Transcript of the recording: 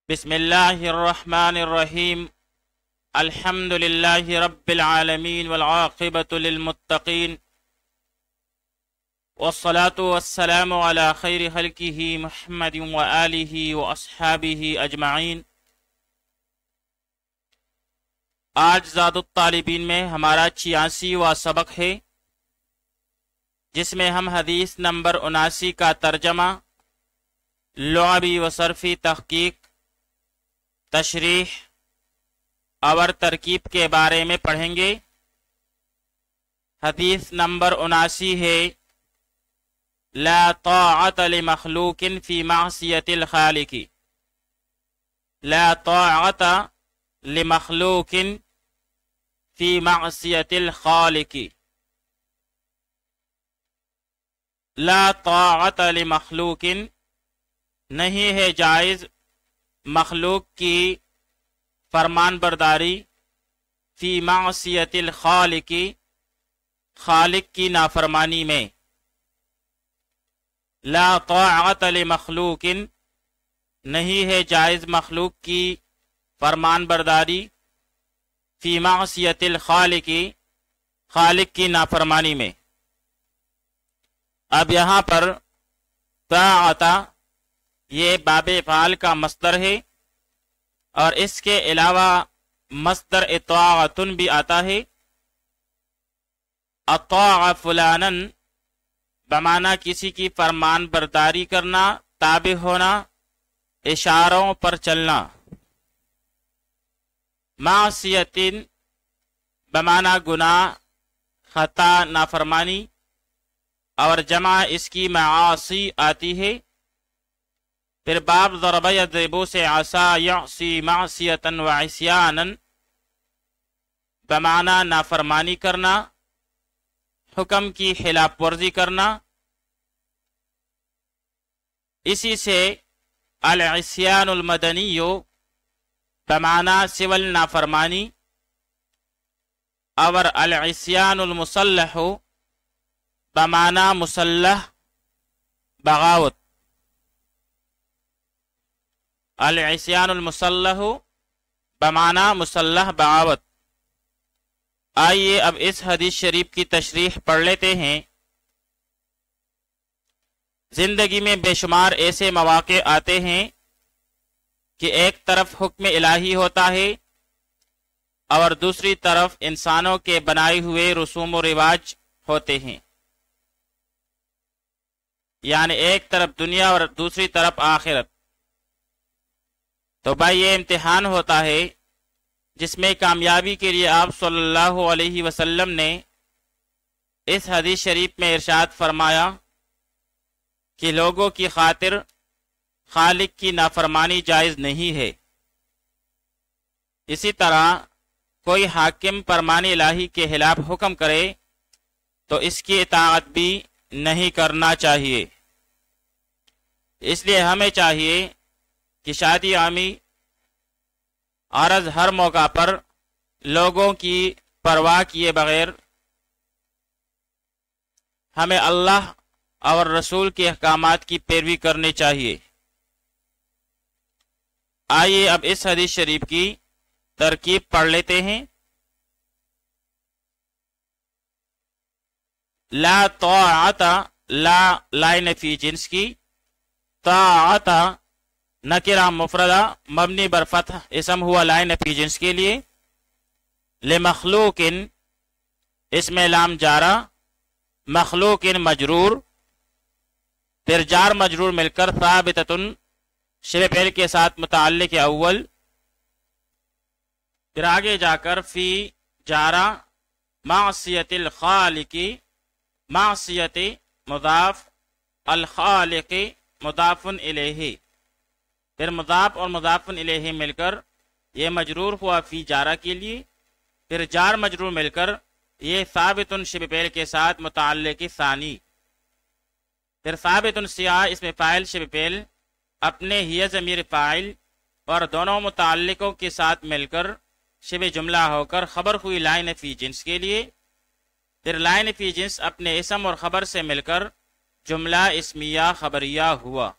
بسم اللہ الرحمن الرحیم الحمد للہ رب العالمین والعاقبۃ للمتقین والصلاة والسلام علی خیر خلقہ محمد وآلہ واصحابہ اجمعین۔ آج زاد الطالبین میں ہمارا 86واں سبق ہے، جس میں ہم حدیث نمبر 79 کا ترجمہ، لغوی و صرفی تحقیق، تشریح اور ترکیب کے بارے میں پڑھیں گے۔ حدیث نمبر 79 ہے، لا طاعت لمخلوق فی معصیت الخالق۔ لا طاعت لمخلوق فی معصیت الخالق۔ لا طاعت لمخلوق، نہیں ہے جائز مخلوق کی فرمان برداری، فی معصیت الخالق، خالق کی نافرمانی میں۔ لا طاعت لمخلوق، نہیں ہے جائز مخلوق کی فرمان برداری، فی معصیت الخالق، خالق کی نافرمانی میں۔ اب یہاں پر طاعت یہ باب فعال کا مصدر ہے، اور اس کے علاوہ مصدر اطاعت بھی آتا ہے۔ اطاع فلانا بمعنی کسی کی فرمان برداری کرنا، تابع ہونا، اشاروں پر چلنا۔ معصیت بمعنی گناہ، خطا، نافرمانی، اور جمع اس کی معاصی آتی ہے۔ پھر باب ضرب یضرب سے عصا یعصی معصیتا و عصیانا بمعنی نافرمانی کرنا، حکم کی خلاف ورزی کرنا۔ اسی سے العصیان المدنی بمعنی سول نافرمانی، اور العصیان المسلح بمعنی مسلح بغاوت۔ العصیان المسلح بمعنی مسلح بغاوت۔ آئیے اب اس حدیث شریف کی تشریح پڑھ لیتے ہیں۔ زندگی میں بے شمار ایسے مواقع آتے ہیں کہ ایک طرف حکم الہی ہوتا ہے، اور دوسری طرف انسانوں کے بنائے ہوئے رسوم و رواج ہوتے ہیں، یعنی ایک طرف دنیا اور دوسری طرف آخرت۔ تو بھائی یہ امتحان ہوتا ہے جس میں کامیابی کے لیے آپ صلی اللہ علیہ وسلم نے اس حدیث شریف میں ارشاد فرمایا کہ لوگوں کی خاطر خالق کی نافرمانی جائز نہیں ہے۔ اسی طرح کوئی حاکم فرمان الہی کے خلاف حکم کرے تو اس کی اطاعت بھی نہیں کرنا چاہیے۔ اس لیے ہمیں چاہیے کہ شادی عامی عرض ہر موقع پر لوگوں کی پرواہ کیے بغیر ہمیں اللہ اور رسول کے احکامات کی پیروی کرنی چاہیے۔ آئیے اب اس حدیث شریف کی ترکیب پڑھ لیتے ہیں۔ لا طاعت، لا نفی جنس کی، طاعت نکرہ مفردہ مبنی بر فتح اسم ہوا لا نفی جنس کے لیے۔ لمخلوق اس میں لام جارہ، مخلوق مجرور، پھر جار مجرور مل کر ثابتۃ شبہ فعل کے ساتھ متعلق اول، پھر آگے جا کر فی جارہ معصیت الخالق، معصیت مضاف، الخالق مضاف الیہ، پھر مضاف اور مضاف الیہ مل کر یہ مجرور ہوا فی جارہ کے لیے، پھر جار مجرور مل کر یہ ثابت شبہ فعل کے ساتھ متعلق ثانی، پھر ثابت سیاہ اس میں فاعل شبہ فعل اپنے ہی ضمیر فاعل اور دونوں متعلقوں کے ساتھ مل کر شبہ جملہ ہو کر خبر ہوئی لائن فی جنس کے لیے، پھر لائن فی جنس اپنے اسم اور خبر سے مل کر جملہ اسمیہ خبریہ ہوا۔